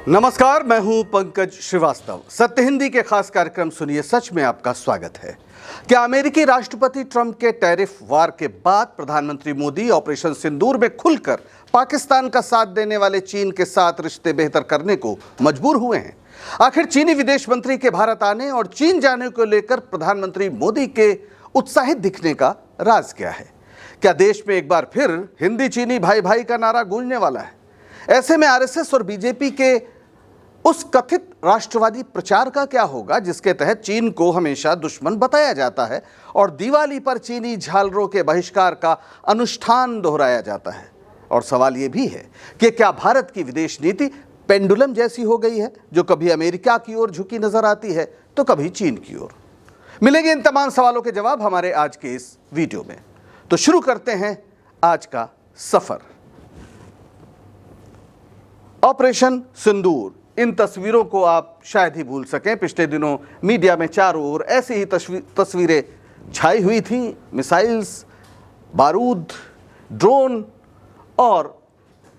नमस्कार, मैं हूं पंकज श्रीवास्तव। सत्य हिंदी के खास कार्यक्रम सुनिए सच में आपका स्वागत है। क्या अमेरिकी राष्ट्रपति ट्रंप के टैरिफ वार के बाद प्रधानमंत्री मोदी ऑपरेशन सिंदूर में खुलकर पाकिस्तान का साथ देने वाले चीन के साथ रिश्ते बेहतर करने को मजबूर हुए हैं? आखिर चीनी विदेश मंत्री के भारत आने और चीन जाने को लेकर प्रधानमंत्री मोदी के उत्साहित दिखने का राज क्या है? क्या देश में एक बार फिर हिंदी चीनी भाई भाई का नारा गूंजने वाला है? ऐसे में आरएसएस और बीजेपी के उस कथित राष्ट्रवादी प्रचार का क्या होगा जिसके तहत चीन को हमेशा दुश्मन बताया जाता है और दिवाली पर चीनी झालरों के बहिष्कार का अनुष्ठान दोहराया जाता है? और सवाल यह भी है कि क्या भारत की विदेश नीति पेंडुलम जैसी हो गई है, जो कभी अमेरिका की ओर झुकी नजर आती है तो कभी चीन की ओर? मिलेंगे इन तमाम सवालों के जवाब हमारे आज के इस वीडियो में। तो शुरू करते हैं आज का सफर। ऑपरेशन सिंदूर, इन तस्वीरों को आप शायद ही भूल सकें। पिछले दिनों मीडिया में चारों ओर ऐसी ही तस्वीरें छाई हुई थीं। मिसाइल्स, बारूद, ड्रोन और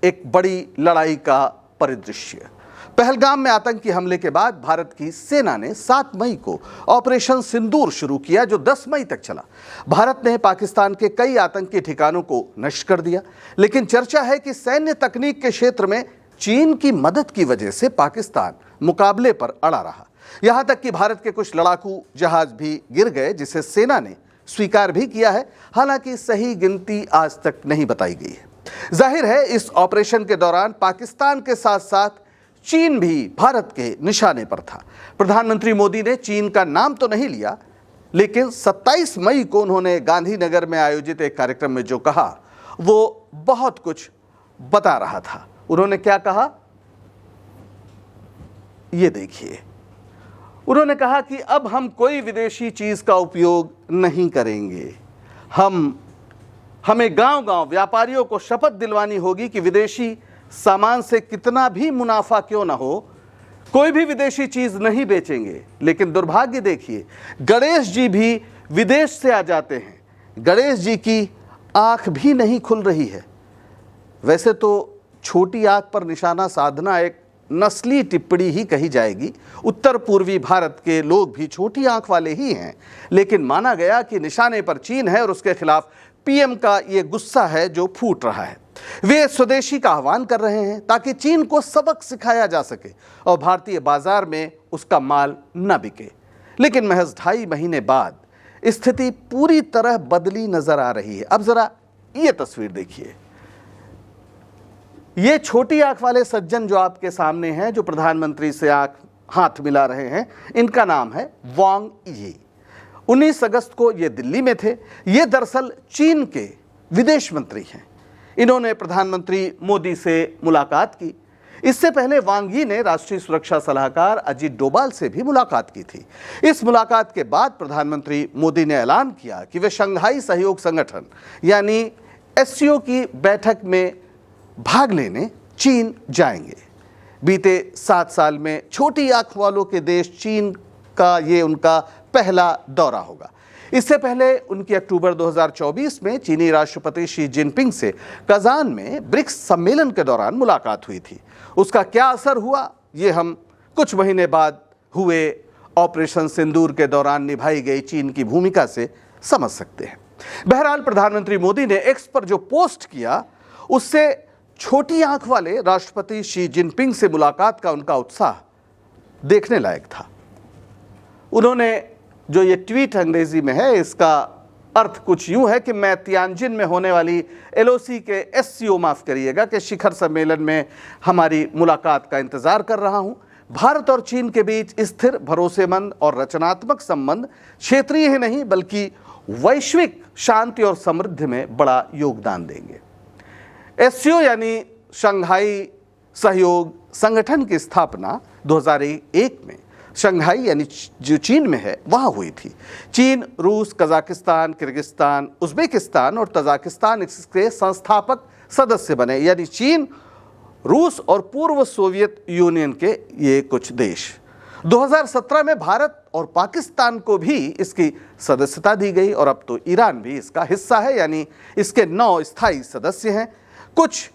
एक बड़ी लड़ाई का परिदृश्य। पहलगाम में आतंकी हमले के बाद भारत की सेना ने 7 मई को ऑपरेशन सिंदूर शुरू किया, जो 10 मई तक चला। भारत ने पाकिस्तान के कई आतंकी ठिकानों को नष्ट कर दिया, लेकिन चर्चा है कि सैन्य तकनीक के क्षेत्र में चीन की मदद की वजह से पाकिस्तान मुकाबले पर अड़ा रहा। यहां तक कि भारत के कुछ लड़ाकू जहाज भी गिर गए, जिसे सेना ने स्वीकार भी किया है। हालांकि सही गिनती आज तक नहीं बताई गई है। जाहिर है इस ऑपरेशन के दौरान पाकिस्तान के साथ साथ चीन भी भारत के निशाने पर था। प्रधानमंत्री मोदी ने चीन का नाम तो नहीं लिया, लेकिन 27 मई को उन्होंने गांधीनगर में आयोजित एक कार्यक्रम में जो कहा वो बहुत कुछ बता रहा था। उन्होंने क्या कहा, ये देखिए। उन्होंने कहा कि अब हम कोई विदेशी चीज का उपयोग नहीं करेंगे। हमें गांव-गांव व्यापारियों को शपथ दिलवानी होगी कि विदेशी सामान से कितना भी मुनाफा क्यों ना हो, कोई भी विदेशी चीज नहीं बेचेंगे। लेकिन दुर्भाग्य देखिए, गणेश जी भी विदेश से आ जाते हैं। गणेश जी की आंख भी नहीं खुल रही है। वैसे तो छोटी आंख पर निशाना साधना एक नस्ली टिप्पणी ही कही जाएगी। उत्तर पूर्वी भारत के लोग भी छोटी आंख वाले ही हैं, लेकिन माना गया कि निशाने पर चीन है और उसके खिलाफ पीएम का ये गुस्सा है जो फूट रहा है। वे स्वदेशी का आह्वान कर रहे हैं ताकि चीन को सबक सिखाया जा सके और भारतीय बाजार में उसका माल न बिके। लेकिन महज 2.5 महीने बाद स्थिति पूरी तरह बदली नजर आ रही है। अब जरा ये तस्वीर देखिए। ये छोटी आंख वाले सज्जन जो आपके सामने हैं, जो प्रधानमंत्री से हाथ मिला रहे हैं, इनका नाम है वांग यी। 19 अगस्त को ये दिल्ली में थे। ये दरअसल चीन के विदेश मंत्री हैं। इन्होंने प्रधानमंत्री मोदी से मुलाकात की। इससे पहले वांग यी ने राष्ट्रीय सुरक्षा सलाहकार अजीत डोभाल से भी मुलाकात की थी। इस मुलाकात के बाद प्रधानमंत्री मोदी ने ऐलान किया कि वे शंघाई सहयोग संगठन यानी एससीओ की बैठक में भाग लेने चीन जाएंगे। बीते 7 साल में छोटी आंख वालों के देश चीन का ये उनका पहला दौरा होगा। इससे पहले उनकी अक्टूबर 2024 में चीनी राष्ट्रपति शी जिनपिंग से कजान में ब्रिक्स सम्मेलन के दौरान मुलाकात हुई थी। उसका क्या असर हुआ, ये हम कुछ महीने बाद हुए ऑपरेशन सिंदूर के दौरान निभाई गई चीन की भूमिका से समझ सकते हैं। बहरहाल प्रधानमंत्री मोदी ने एक्स पर जो पोस्ट किया, उससे छोटी आंख वाले राष्ट्रपति शी जिनपिंग से मुलाकात का उनका उत्साह देखने लायक था। उन्होंने जो ये ट्वीट अंग्रेजी में है, इसका अर्थ कुछ यूं है कि मैं तियानजिन में होने वाली एलओसी के एससीओ, माफ करिएगा, के शिखर सम्मेलन में हमारी मुलाकात का इंतजार कर रहा हूं। भारत और चीन के बीच स्थिर, भरोसेमंद और रचनात्मक संबंध क्षेत्रीय ही नहीं बल्कि वैश्विक शांति और समृद्धि में बड़ा योगदान देंगे। एससीओ यानी शंघाई सहयोग संगठन की स्थापना 2001 में शंघाई यानी जो चीन में है वहाँ हुई थी। चीन, रूस, कजाकिस्तान, किर्गिस्तान, उज्बेकिस्तान और तजाकिस्तान इसके संस्थापक सदस्य बने। यानी चीन, रूस और पूर्व सोवियत यूनियन के ये कुछ देश। 2017 में भारत और पाकिस्तान को भी इसकी सदस्यता दी गई और अब तो ईरान भी इसका हिस्सा है, यानी इसके 9 स्थायी सदस्य हैं। कुछ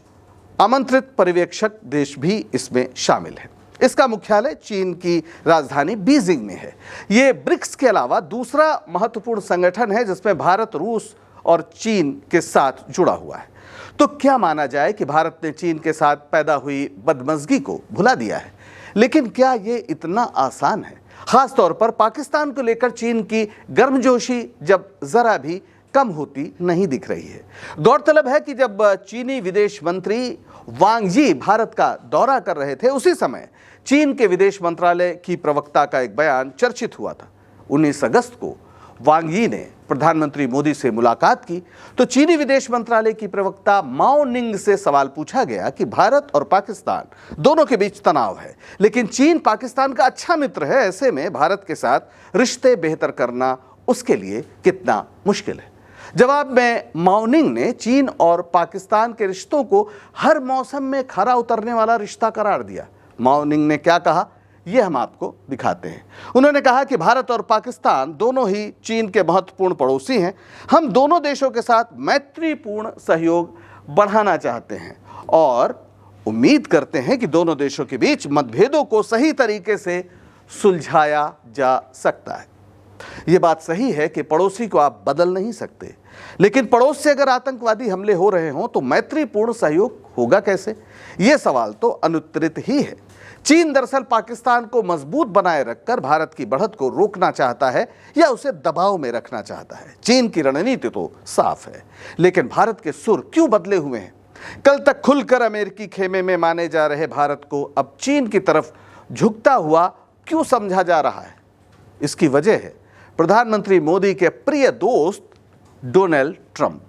आमंत्रित पर्यवेक्षक देश भी इसमें शामिल हैं। इसका मुख्यालय चीन की राजधानी बीजिंग में है। ये ब्रिक्स के अलावा दूसरा महत्वपूर्ण संगठन है जिसमें भारत, रूस और चीन के साथ जुड़ा हुआ है। तो क्या माना जाए कि भारत ने चीन के साथ पैदा हुई बदमज़गी को भुला दिया है, लेकिन क्या ये इतना आसान है? खास तौर पर पाकिस्तान को लेकर चीन की गर्मजोशी जब जरा भी कम होती नहीं दिख रही है। गौरतलब है कि जब चीनी विदेश मंत्री वांग यी भारत का दौरा कर रहे थे, उसी समय चीन के विदेश मंत्रालय की प्रवक्ता का एक बयान चर्चित हुआ था। 19 अगस्त को वांग यी ने प्रधानमंत्री मोदी से मुलाकात की तो चीनी विदेश मंत्रालय की प्रवक्ता माओ निंग से सवाल पूछा गया कि भारत और पाकिस्तान दोनों के बीच तनाव है, लेकिन चीन पाकिस्तान का अच्छा मित्र है। ऐसे में भारत के साथ रिश्ते बेहतर करना उसके लिए कितना मुश्किल है? जवाब में माओ निंग ने चीन और पाकिस्तान के रिश्तों को हर मौसम में खरा उतरने वाला रिश्ता करार दिया। माओ निंग ने क्या कहा, ये हम आपको दिखाते हैं। उन्होंने कहा कि भारत और पाकिस्तान दोनों ही चीन के महत्वपूर्ण पड़ोसी हैं। हम दोनों देशों के साथ मैत्रीपूर्ण सहयोग बढ़ाना चाहते हैं और उम्मीद करते हैं कि दोनों देशों के बीच मतभेदों को सही तरीके से सुलझाया जा सकता है। ये बात सही है कि पड़ोसी को आप बदल नहीं सकते, लेकिन पड़ोस से अगर आतंकवादी हमले हो रहे हों तो मैत्रीपूर्ण सहयोग होगा कैसे? ये सवाल तो अनुत्तरित ही है। चीन दरअसल पाकिस्तान को मजबूत बनाए रखकर भारत की बढ़त को रोकना चाहता है या उसे दबाव में रखना चाहता है। चीन की रणनीति तो साफ है, लेकिन भारत के सुर क्यों बदले हुए हैं? कल तक खुलकर अमेरिकी खेमे में माने जा रहे भारत को अब चीन की तरफ झुकता हुआ क्यों समझा जा रहा है? इसकी वजह है प्रधानमंत्री मोदी के प्रिय दोस्त डोनाल्ड ट्रंप।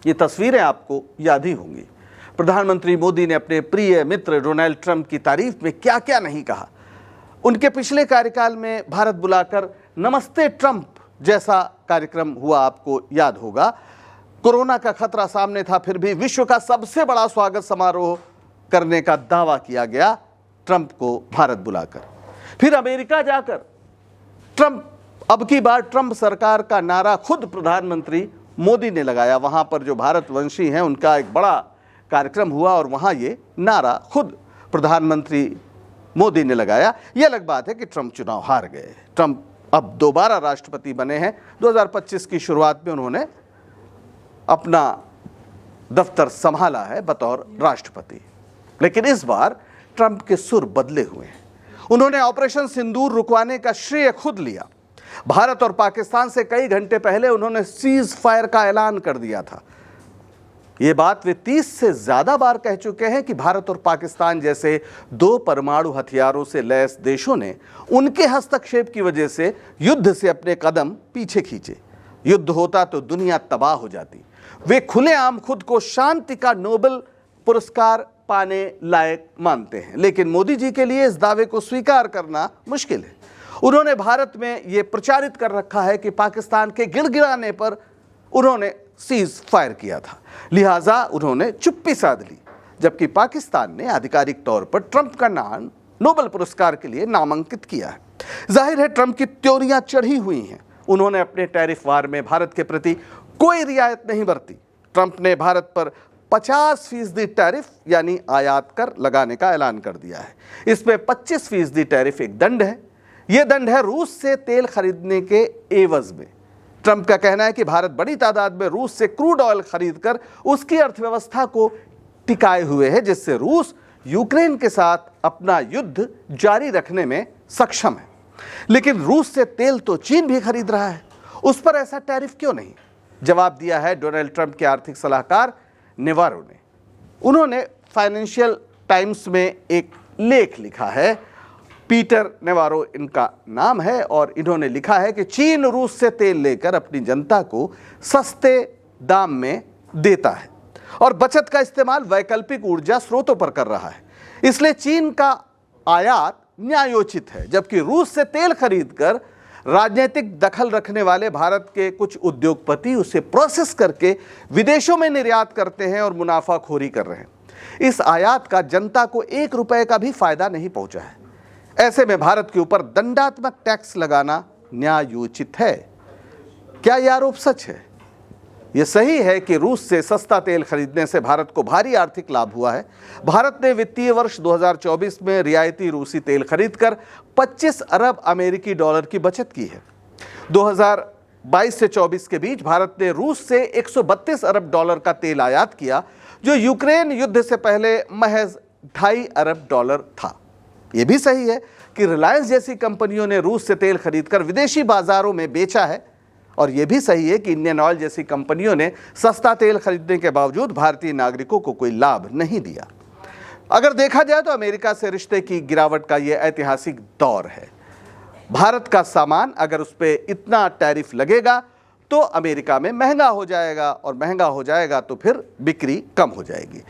ये तस्वीरें आपको याद ही होंगी। प्रधानमंत्री मोदी ने अपने प्रिय मित्र डोनाल्ड ट्रंप की तारीफ में क्या क्या नहीं कहा। उनके पिछले कार्यकाल में भारत बुलाकर नमस्ते ट्रंप जैसा कार्यक्रम हुआ, आपको याद होगा। कोरोना का खतरा सामने था, फिर भी विश्व का सबसे बड़ा स्वागत समारोह करने का दावा किया गया ट्रंप को भारत बुलाकर। फिर अमेरिका जाकर ट्रंप, अब की बार ट्रंप सरकार का नारा खुद प्रधानमंत्री मोदी ने लगाया। वहां पर जो भारतवंशी हैं उनका एक बड़ा कार्यक्रम हुआ और वहां ये नारा खुद प्रधानमंत्री मोदी ने लगाया। यह अलग बात है कि ट्रंप चुनाव हार गए। ट्रंप अब दोबारा राष्ट्रपति बने हैं। 2025 की शुरुआत में उन्होंने अपना दफ्तर संभाला है बतौर राष्ट्रपति, लेकिन इस बार ट्रंप के सुर बदले हुए हैं। उन्होंने ऑपरेशन सिंदूर रुकवाने का श्रेय खुद लिया। भारत और पाकिस्तान से कई घंटे पहले उन्होंने सीज फायर का ऐलान कर दिया था। ये बात वे 30 से ज्यादा बार कह चुके हैं कि भारत और पाकिस्तान जैसे दो परमाणु हथियारों से लैस देशों ने उनके हस्तक्षेप की वजह से युद्ध से अपने कदम पीछे खींचे। युद्ध होता तो दुनिया तबाह हो जाती। वे खुलेआम खुद को शांति का नोबेल पुरस्कार पाने लायक मानते हैं, लेकिन मोदी जी के लिए इस दावे को स्वीकार करना मुश्किल है। उन्होंने भारत में यह प्रचारित कर रखा है कि पाकिस्तान के गिड़गिड़ाने पर उन्होंने सीज फायर किया था, लिहाजा उन्होंने चुप्पी साध ली, जबकि पाकिस्तान ने आधिकारिक तौर पर ट्रंप का नाम नोबेल पुरस्कार के लिए नामांकित किया है। जाहिर है ट्रंप की त्योरियां चढ़ी हुई हैं। उन्होंने अपने टैरिफ वार में भारत के प्रति कोई रियायत नहीं बरती। ट्रंप ने भारत पर 50% टैरिफ यानी आयात कर लगाने का ऐलान कर दिया है। इसमें 25% टैरिफ एक दंड है। यह दंड है रूस से तेल खरीदने के एवज में। ट्रंप का कहना है कि भारत बड़ी तादाद में रूस से क्रूड ऑयल खरीदकर उसकी अर्थव्यवस्था को टिकाए हुए है, जिससे रूस यूक्रेन के साथ अपना युद्ध जारी रखने में सक्षम है। लेकिन रूस से तेल तो चीन भी खरीद रहा है, उस पर ऐसा टैरिफ क्यों नहीं? जवाब दिया है डोनाल्ड ट्रंप के आर्थिक सलाहकार नेवारो ने। उन्होंने फाइनेंशियल टाइम्स में एक लेख लिखा है, पीटर नेवारो इनका नाम है, और इन्होंने लिखा है कि चीन रूस से तेल लेकर अपनी जनता को सस्ते दाम में देता है और बचत का इस्तेमाल वैकल्पिक ऊर्जा स्रोतों पर कर रहा है, इसलिए चीन का आयात न्यायोचित है। जबकि रूस से तेल खरीदकर राजनीतिक दखल रखने वाले भारत के कुछ उद्योगपति उसे प्रोसेस करके विदेशों में निर्यात करते हैं और मुनाफाखोरी कर रहे हैं। इस आयात का जनता को 1 रुपए का भी फायदा नहीं पहुंचा है। ऐसे में भारत के ऊपर दंडात्मक टैक्स लगाना न्यायोचित है? क्या यह आरोप सच है? ये सही है कि रूस से सस्ता तेल खरीदने से भारत को भारी आर्थिक लाभ हुआ है। भारत ने वित्तीय वर्ष 2024 में रियायती रूसी तेल खरीदकर 25 अरब अमेरिकी डॉलर की बचत की है। 2022 से 24 के बीच भारत ने रूस से 132 अरब डॉलर का तेल आयात किया, जो यूक्रेन युद्ध से पहले महज 2.5 अरब डॉलर था। यह भी सही है कि रिलायंस जैसी कंपनियों ने रूस से तेल खरीदकर विदेशी बाजारों में बेचा है, और यह भी सही है कि इंडियन ऑयल जैसी कंपनियों ने सस्ता तेल खरीदने के बावजूद भारतीय नागरिकों को कोई लाभ नहीं दिया। अगर देखा जाए तो अमेरिका से रिश्ते की गिरावट का यह ऐतिहासिक दौर है। भारत का सामान अगर उस पर इतना टैरिफ लगेगा तो अमेरिका में महंगा हो जाएगा, और महंगा हो जाएगा तो फिर बिक्री कम हो जाएगी।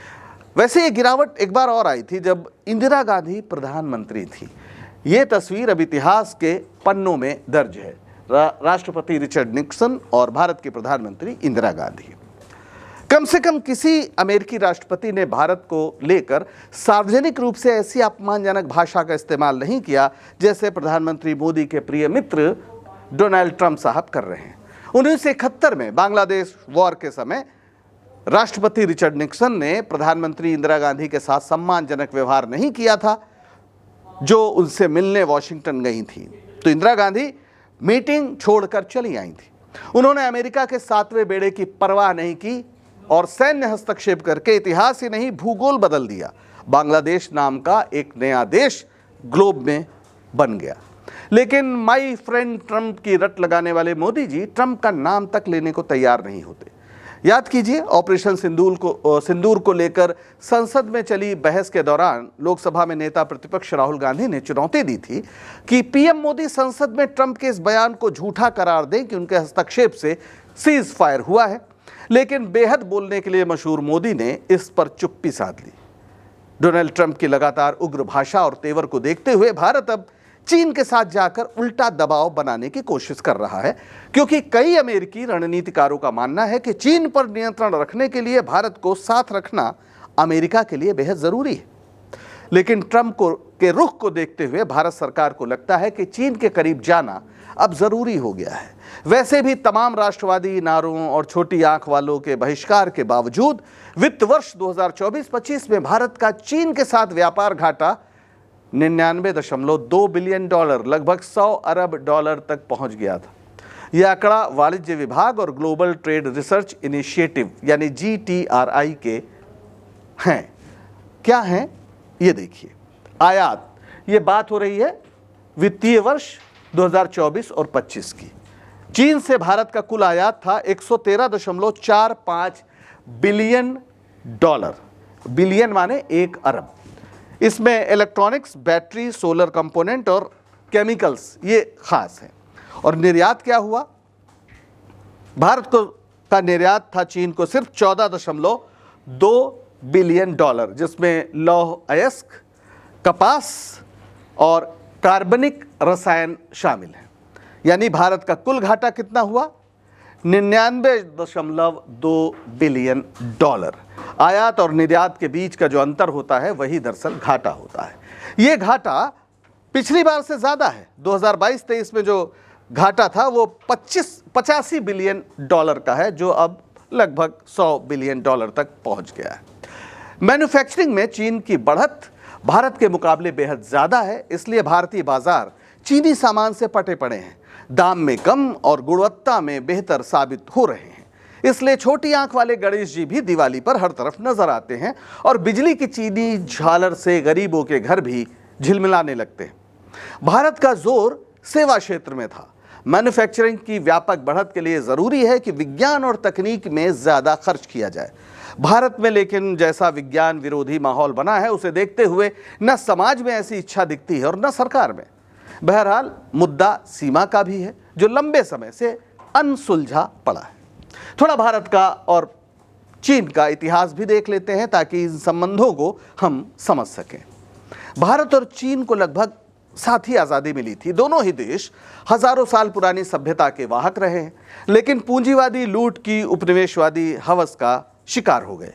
वैसे ये गिरावट एक बार और आई थी जब इंदिरा गांधी प्रधानमंत्री थी। ये तस्वीर अब इतिहास के पन्नों में दर्ज है। राष्ट्रपति रिचर्ड निक्सन और भारत के प्रधानमंत्री इंदिरा गांधी। कम से कम किसी अमेरिकी राष्ट्रपति ने भारत को लेकर सार्वजनिक रूप से ऐसी अपमानजनक भाषा का इस्तेमाल नहीं किया जैसे प्रधानमंत्री मोदी के प्रिय मित्र डोनाल्ड ट्रंप साहब कर रहे हैं। 1971 में बांग्लादेश वॉर के समय राष्ट्रपति रिचर्ड निक्सन ने प्रधानमंत्री इंदिरा गांधी के साथ सम्मानजनक व्यवहार नहीं किया था, जो उनसे मिलने वॉशिंगटन गई थी। तो इंदिरा गांधी मीटिंग छोड़कर चली आई थी। उन्होंने अमेरिका के 7वें बेड़े की परवाह नहीं की और सैन्य हस्तक्षेप करके इतिहास ही नहीं भूगोल बदल दिया। बांग्लादेश नाम का एक नया देश ग्लोब में बन गया। लेकिन माई फ्रेंड ट्रंप की रट लगाने वाले मोदी जी ट्रंप का नाम तक लेने को तैयार नहीं होते। याद कीजिए, ऑपरेशन सिंदूर को लेकर संसद में चली बहस के दौरान लोकसभा में नेता प्रतिपक्ष राहुल गांधी ने चुनौती दी थी कि पीएम मोदी संसद में ट्रंप के इस बयान को झूठा करार दें कि उनके हस्तक्षेप से सीज फायर हुआ है। लेकिन बेहद बोलने के लिए मशहूर मोदी ने इस पर चुप्पी साध ली। डोनाल्ड ट्रंप की लगातार उग्र भाषा और तेवर को देखते हुए भारत अब चीन के साथ जाकर उल्टा दबाव बनाने की कोशिश कर रहा है, क्योंकि कई अमेरिकी रणनीतिकारों का मानना है कि चीन पर नियंत्रण रखने के लिए भारत को साथ रखना अमेरिका के लिए बेहद जरूरी है। लेकिन ट्रंप के रुख को देखते हुए भारत सरकार को लगता है कि चीन के करीब जाना अब जरूरी हो गया है। वैसे भी तमाम राष्ट्रवादी नारों और छोटी आंख वालों के बहिष्कार के बावजूद वित्त वर्ष 2024-25 में भारत का चीन के साथ व्यापार घाटा 99.2 बिलियन डॉलर, लगभग 100 अरब डॉलर तक पहुंच गया था। यह आंकड़ा वाणिज्य विभाग और ग्लोबल ट्रेड रिसर्च इनिशिएटिव यानी GTRI के हैं। क्या हैं ये देखिए। आयात, ये बात हो रही है वित्तीय वर्ष 2024 और 25 की। चीन से भारत का कुल आयात था 113.45 बिलियन डॉलर। बिलियन माने 1 अरब। इसमें इलेक्ट्रॉनिक्स, बैटरी, सोलर कंपोनेंट और केमिकल्स ये खास है। और निर्यात क्या हुआ? भारत का निर्यात था चीन को सिर्फ 14.2 बिलियन डॉलर, जिसमें लौह अयस्क, कपास और कार्बनिक रसायन शामिल हैं। यानी भारत का कुल घाटा कितना हुआ? 99.2 बिलियन डॉलर। आयात और निर्यात के बीच का जो अंतर होता है वही दरअसल घाटा होता है। ये घाटा पिछली बार से ज़्यादा है। 2022-23 में जो घाटा था वो 85 बिलियन डॉलर का है, जो अब लगभग 100 बिलियन डॉलर तक पहुंच गया है। मैन्युफैक्चरिंग में चीन की बढ़त भारत के मुकाबले बेहद ज़्यादा है, इसलिए भारतीय बाजार चीनी सामान से पटे पड़े हैं। दाम में कम और गुणवत्ता में बेहतर साबित हो रहे हैं। इसलिए छोटी आंख वाले गणेश जी भी दिवाली पर हर तरफ नजर आते हैं और बिजली की चीनी झालर से गरीबों के घर भी झिलमिलाने लगते हैं। भारत का जोर सेवा क्षेत्र में था। मैन्युफैक्चरिंग की व्यापक बढ़त के लिए ज़रूरी है कि विज्ञान और तकनीक में ज़्यादा खर्च किया जाए। भारत में लेकिन जैसा विज्ञान विरोधी माहौल बना है, उसे देखते हुए न समाज में ऐसी इच्छा दिखती है और न सरकार में। बहरहाल मुद्दा सीमा का भी है, जो लंबे समय से अनसुलझा पड़ा है। थोड़ा भारत का और चीन का इतिहास भी देख लेते हैं ताकि इन संबंधों को हम समझ सकें। भारत और चीन को लगभग साथ ही आज़ादी मिली थी। दोनों ही देश हजारों साल पुरानी सभ्यता के वाहक रहे हैं, लेकिन पूंजीवादी लूट की उपनिवेशवादी हवस का शिकार हो गए।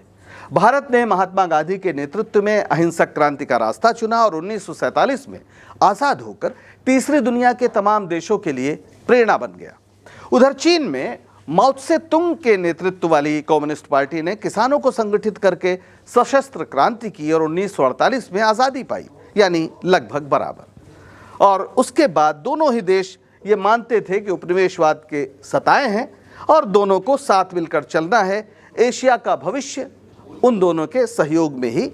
भारत ने महात्मा गांधी के नेतृत्व में अहिंसक क्रांति का रास्ता चुना और 1947 में आज़ाद होकर तीसरी दुनिया के तमाम देशों के लिए प्रेरणा बन गया। उधर चीन में माओ त्से तुंग के नेतृत्व वाली कम्युनिस्ट पार्टी ने किसानों को संगठित करके सशस्त्र क्रांति की और 1948 में आज़ादी पाई, यानी लगभग बराबर। और उसके बाद दोनों ही देश ये मानते थे कि उपनिवेशवाद के सताए हैं और दोनों को साथ मिलकर चलना है। एशिया का भविष्य उन दोनों के सहयोग में ही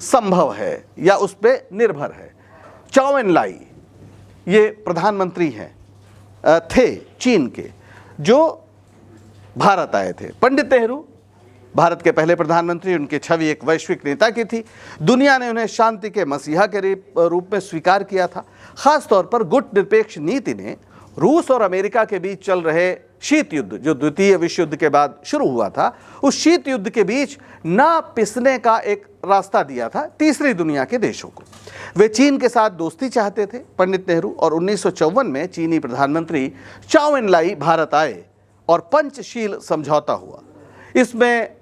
संभव है या उस पर निर्भर है। चाओ एन लाई ये प्रधानमंत्री थे चीन के, जो भारत आए थे। पंडित नेहरू भारत के पहले प्रधानमंत्री, उनकी छवि एक वैश्विक नेता की थी। दुनिया ने उन्हें शांति के मसीहा के रूप में स्वीकार किया था। खास तौर पर गुट निरपेक्ष नीति ने रूस और अमेरिका के बीच चल रहे शीत युद्ध, जो द्वितीय विश्व युद्ध के बाद शुरू हुआ था, उस शीत युद्ध के बीच ना पिसने का एक रास्ता दिया था तीसरी दुनिया के देशों को। वे चीन के साथ दोस्ती चाहते थे पंडित नेहरू, और 1954 में चीनी प्रधानमंत्री चाओ एन लाई भारत आए और पंचशील समझौता हुआ। इसमें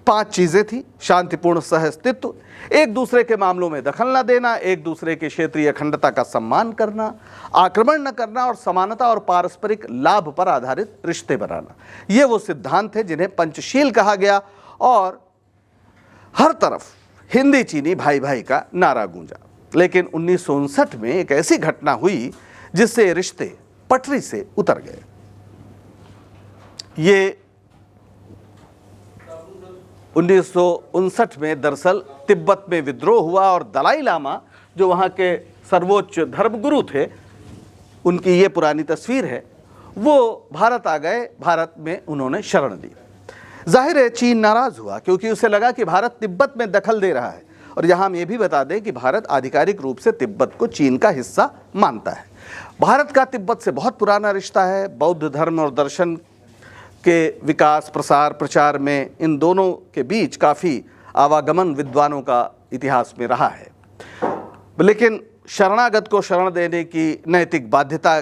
5 चीजें थी: शांतिपूर्ण सहअस्तित्व, एक दूसरे के मामलों में दखल न देना, एक दूसरे के क्षेत्रीय अखंडता का सम्मान करना, आक्रमण न करना और समानता और पारस्परिक लाभ पर आधारित रिश्ते बनाना। ये वो सिद्धांत थे जिन्हें पंचशील कहा गया, और हर तरफ हिंदी चीनी भाई भाई का नारा गूंजा। लेकिन 1959 में एक ऐसी घटना हुई जिससे रिश्ते पटरी से उतर गए। ये 1959 में दरअसल तिब्बत में विद्रोह हुआ और दलाई लामा, जो वहाँ के सर्वोच्च धर्मगुरु थे, उनकी ये पुरानी तस्वीर है, वो भारत आ गए। भारत में उन्होंने शरण ली। जाहिर है चीन नाराज हुआ, क्योंकि उसे लगा कि भारत तिब्बत में दखल दे रहा है। और यहाँ हम ये भी बता दें कि भारत आधिकारिक रूप से तिब्बत को चीन का हिस्सा मानता है। भारत का तिब्बत से बहुत पुराना रिश्ता है। बौद्ध धर्म और दर्शन के विकास, प्रसार, प्रचार में इन दोनों के बीच काफ़ी आवागमन विद्वानों का इतिहास में रहा है। लेकिन शरणागत को शरण देने की नैतिक बाध्यता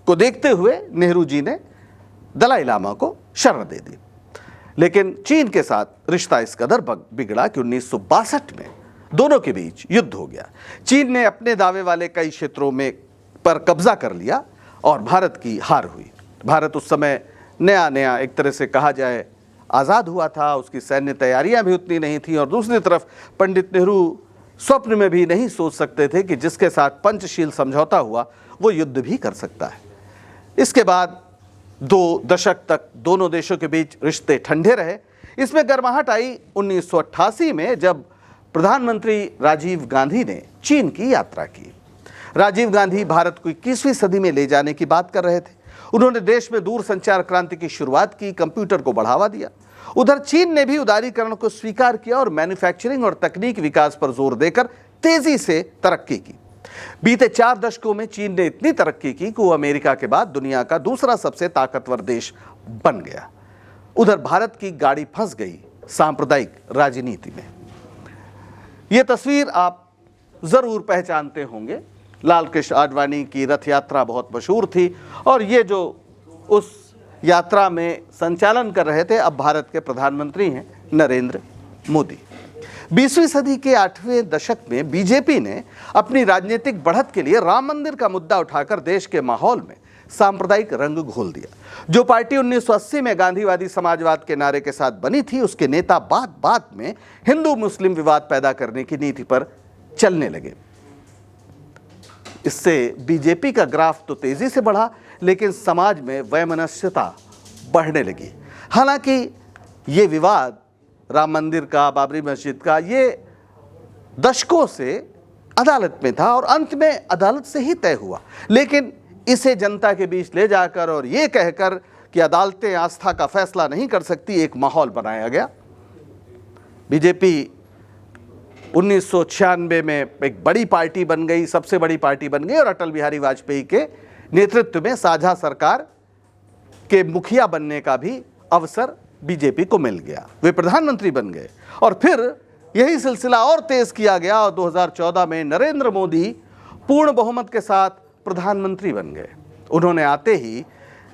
को देखते हुए नेहरू जी ने दलाई लामा को शरण दे दी। लेकिन चीन के साथ रिश्ता इस कदर बिगड़ा कि 1962 में दोनों के बीच युद्ध हो गया। चीन ने अपने दावे वाले कई क्षेत्रों में पर कब्जा कर लिया और भारत की हार हुई। भारत उस समय नया एक तरह से कहा जाए आज़ाद हुआ था, उसकी सैन्य तैयारियां भी उतनी नहीं थी। और दूसरी तरफ पंडित नेहरू स्वप्न में भी नहीं सोच सकते थे कि जिसके साथ पंचशील समझौता हुआ वो युद्ध भी कर सकता है। इसके बाद 2 दशक तक दोनों देशों के बीच रिश्ते ठंडे रहे। इसमें गर्माहट आई 1988 में, जब प्रधानमंत्री राजीव गांधी ने चीन की यात्रा की। राजीव गांधी भारत को 21वीं सदी में ले जाने की बात कर रहे थे। उन्होंने देश में दूरसंचार क्रांति की शुरुआत की, कंप्यूटर को बढ़ावा दिया। उधर चीन ने भी उदारीकरण को स्वीकार किया और मैन्युफैक्चरिंग और तकनीक विकास पर जोर देकर तेजी से तरक्की की। बीते 4 दशकों में चीन ने इतनी तरक्की की कि वो अमेरिका के बाद दुनिया का दूसरा सबसे ताकतवर देश बन गया। उधर भारत की गाड़ी फंस गई सांप्रदायिक राजनीति में। ये तस्वीर आप जरूर पहचानते होंगे। लाल कृष्ण आडवाणी की रथ यात्रा बहुत मशहूर थी, और ये जो उस यात्रा में संचालन कर रहे थे अब भारत के प्रधानमंत्री हैं नरेंद्र मोदी। 20वीं सदी के 8वें दशक में बीजेपी ने अपनी राजनीतिक बढ़त के लिए राम मंदिर का मुद्दा उठाकर देश के माहौल में सांप्रदायिक रंग घोल दिया। जो पार्टी 1980 में गांधीवादी समाजवाद के नारे के साथ बनी थी, उसके नेता बात में हिंदू मुस्लिम विवाद पैदा करने की नीति पर चलने लगे। इससे बीजेपी का ग्राफ तो तेजी से बढ़ा, लेकिन समाज में वैमनस्यता बढ़ने लगी। हालांकि ये विवाद राम मंदिर का, बाबरी मस्जिद का, ये दशकों से अदालत में था और अंत में अदालत से ही तय हुआ। लेकिन इसे जनता के बीच ले जाकर और ये कहकर कि अदालतें आस्था का फैसला नहीं कर सकती, एक माहौल बनाया गया। बीजेपी 1996 में एक बड़ी पार्टी बन गई, सबसे बड़ी पार्टी बन गई, और अटल बिहारी वाजपेयी के नेतृत्व में साझा सरकार के मुखिया बनने का भी अवसर बीजेपी को मिल गया। वे प्रधानमंत्री बन गए और फिर यही सिलसिला और तेज किया गया और 2014 में नरेंद्र मोदी पूर्ण बहुमत के साथ प्रधानमंत्री बन गए। उन्होंने आते ही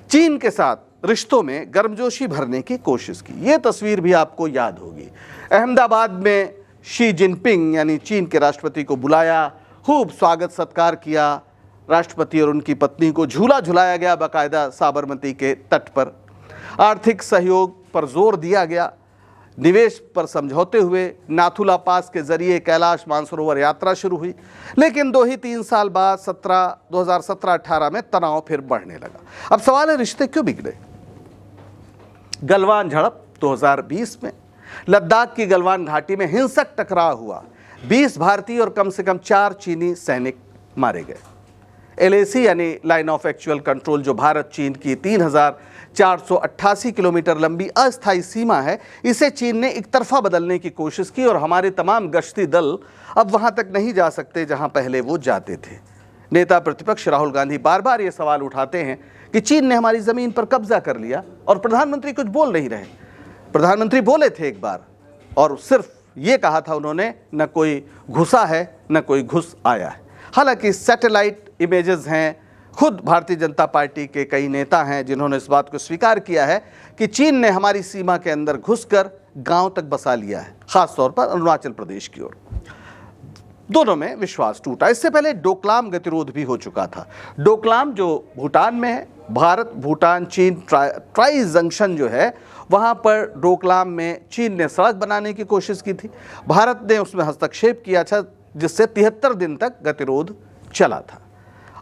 चीन के साथ रिश्तों में गर्मजोशी भरने की कोशिश की। ये तस्वीर भी आपको याद होगी। अहमदाबाद में शी जिनपिंग यानी चीन के राष्ट्रपति को बुलाया, खूब स्वागत सत्कार किया, राष्ट्रपति और उनकी पत्नी को झूला झुलाया गया बाकायदा साबरमती के तट पर। आर्थिक सहयोग पर जोर दिया गया। निवेश पर समझौते हुए। नाथुला पास के जरिए कैलाश मानसरोवर यात्रा शुरू हुई। लेकिन 2-3 साल बाद 2017-18 में तनाव फिर बढ़ने लगा। अब सवाल है, रिश्ते क्यों बिगड़े? गलवान झड़प 2020 में लद्दाख की गलवान घाटी में हिंसक टकराव हुआ। 20 भारतीय और कम से कम 4 चीनी सैनिक मारे गए। LAC यानी लाइन ऑफ एक्चुअल कंट्रोल, जो भारत चीन की 3488 किलोमीटर लंबी अस्थायी सीमा है, इसे चीन ने एक तरफा बदलने की कोशिश की और हमारे तमाम गश्ती दल अब वहां तक नहीं जा सकते जहां पहले वो जाते थे। नेता प्रतिपक्ष राहुल गांधी बार बार ये सवाल उठाते हैं कि चीन ने हमारी जमीन पर कब्जा कर लिया, और प्रधानमंत्री कुछ बोल नहीं रहे। प्रधानमंत्री बोले थे एक बार, और सिर्फ ये कहा था उन्होंने, न कोई घुसा है न कोई घुस आया है। हालांकि सैटेलाइट इमेजेस हैं, खुद भारतीय जनता पार्टी के कई नेता हैं जिन्होंने इस बात को स्वीकार किया है कि चीन ने हमारी सीमा के अंदर घुसकर गांव तक बसा लिया है, खासतौर पर अरुणाचल प्रदेश की ओर। दोनों में विश्वास टूटा। इससे पहले डोकलाम गतिरोध भी हो चुका था। डोकलाम जो भूटान में है, भारत भूटान चीन ट्राई जंक्शन जो है, वहाँ पर डोकलाम में चीन ने सड़क बनाने की कोशिश की थी। भारत ने उसमें हस्तक्षेप किया था, जिससे 73 दिन तक गतिरोध चला था।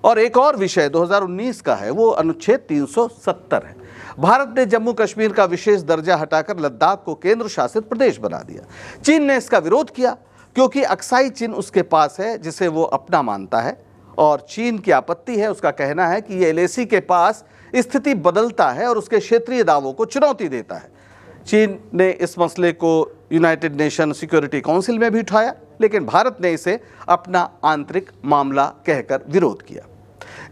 और एक और विषय 2019 का है, वो अनुच्छेद 370 है। भारत ने जम्मू कश्मीर का विशेष दर्जा हटाकर लद्दाख को केंद्र शासित प्रदेश बना दिया। चीन ने इसका विरोध किया क्योंकि अक्साई चिन्ह उसके पास है जिसे वो अपना मानता है, और चीन की आपत्ति है। उसका कहना है कि ये LAC के पास स्थिति बदलता है और उसके क्षेत्रीय दावों को चुनौती देता है। चीन ने इस मसले को यूनाइटेड नेशन सिक्योरिटी काउंसिल में भी उठाया, लेकिन भारत ने इसे अपना आंतरिक मामला कहकर विरोध किया।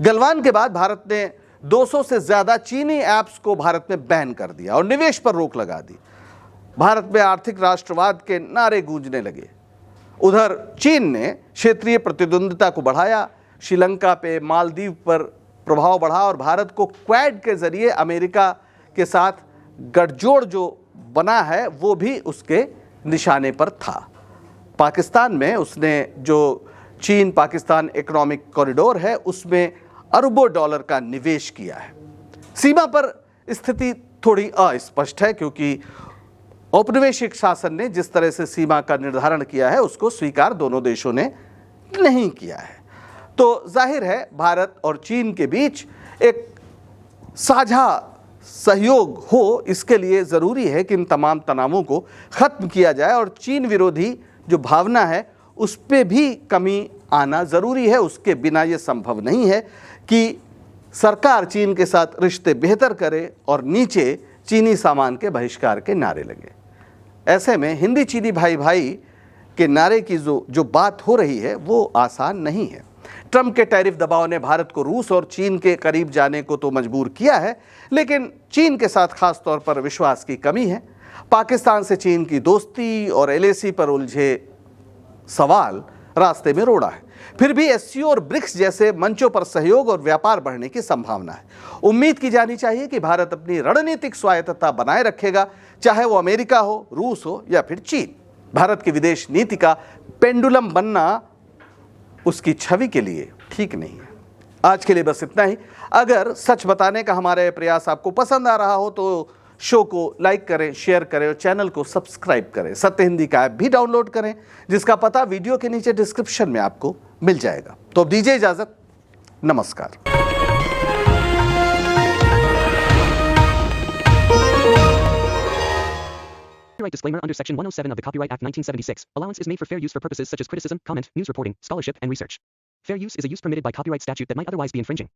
गलवान के बाद भारत ने 200 से ज्यादा चीनी ऐप्स को भारत में बैन कर दिया और निवेश पर रोक लगा दी। भारत में आर्थिक राष्ट्रवाद के नारे गूंजने लगे। उधर चीन ने क्षेत्रीय प्रतिद्वंद्विता को बढ़ाया, श्रीलंका पे, मालदीव पर प्रभाव बढ़ा, और भारत को क्वाड के जरिए अमेरिका के साथ गठजोड़ जो बना है वो भी उसके निशाने पर था। पाकिस्तान में उसने जो चीन पाकिस्तान इकोनॉमिक कॉरिडोर है, उसमें अरबों डॉलर का निवेश किया है। सीमा पर स्थिति थोड़ी अस्पष्ट है, क्योंकि औपनिवेशिक शासन ने जिस तरह से सीमा का निर्धारण किया है उसको स्वीकार दोनों देशों ने नहीं किया है। तो जाहिर है भारत और चीन के बीच एक साझा सहयोग हो, इसके लिए ज़रूरी है कि इन तमाम तनावों को ख़त्म किया जाए, और चीन विरोधी जो भावना है उस पर भी कमी आना ज़रूरी है। उसके बिना ये संभव नहीं है कि सरकार चीन के साथ रिश्ते बेहतर करे और नीचे चीनी सामान के बहिष्कार के नारे लगे। ऐसे में हिंदी चीनी भाई भाई के नारे की जो बात हो रही है वो आसान नहीं है। ट्रंप के टैरिफ दबाव ने भारत को रूस और चीन के करीब जाने को तो मजबूर किया है, लेकिन चीन के साथ खास तौर पर विश्वास की कमी है। पाकिस्तान से चीन की दोस्ती और LAC पर उलझे सवाल रास्ते में रोड़ा है। फिर भी SCO और ब्रिक्स जैसे मंचों पर सहयोग और व्यापार बढ़ने की संभावना है। उम्मीद की जानी चाहिए कि भारत अपनी रणनीतिक स्वायत्तता बनाए रखेगा, चाहे वो अमेरिका हो, रूस हो या फिर चीन। भारत की विदेश नीति का पेंडुलम बनना उसकी छवि के लिए ठीक नहीं है। आज के लिए बस इतना ही। अगर सच बताने का हमारा प्रयास आपको पसंद आ रहा हो तो शो को लाइक करें, शेयर करें और चैनल को सब्सक्राइब करें। सत्य हिंदी का ऐप भी डाउनलोड करें, जिसका पता वीडियो के नीचे डिस्क्रिप्शन में आपको मिल जाएगा। तो अब दीजिए इजाजत, नमस्कार। Copyright disclaimer under Section 107 of the Copyright Act 1976. Allowance is made for fair use for purposes such as criticism, comment, news reporting, scholarship, and research. Fair use is a use permitted by copyright statute that might otherwise be infringing.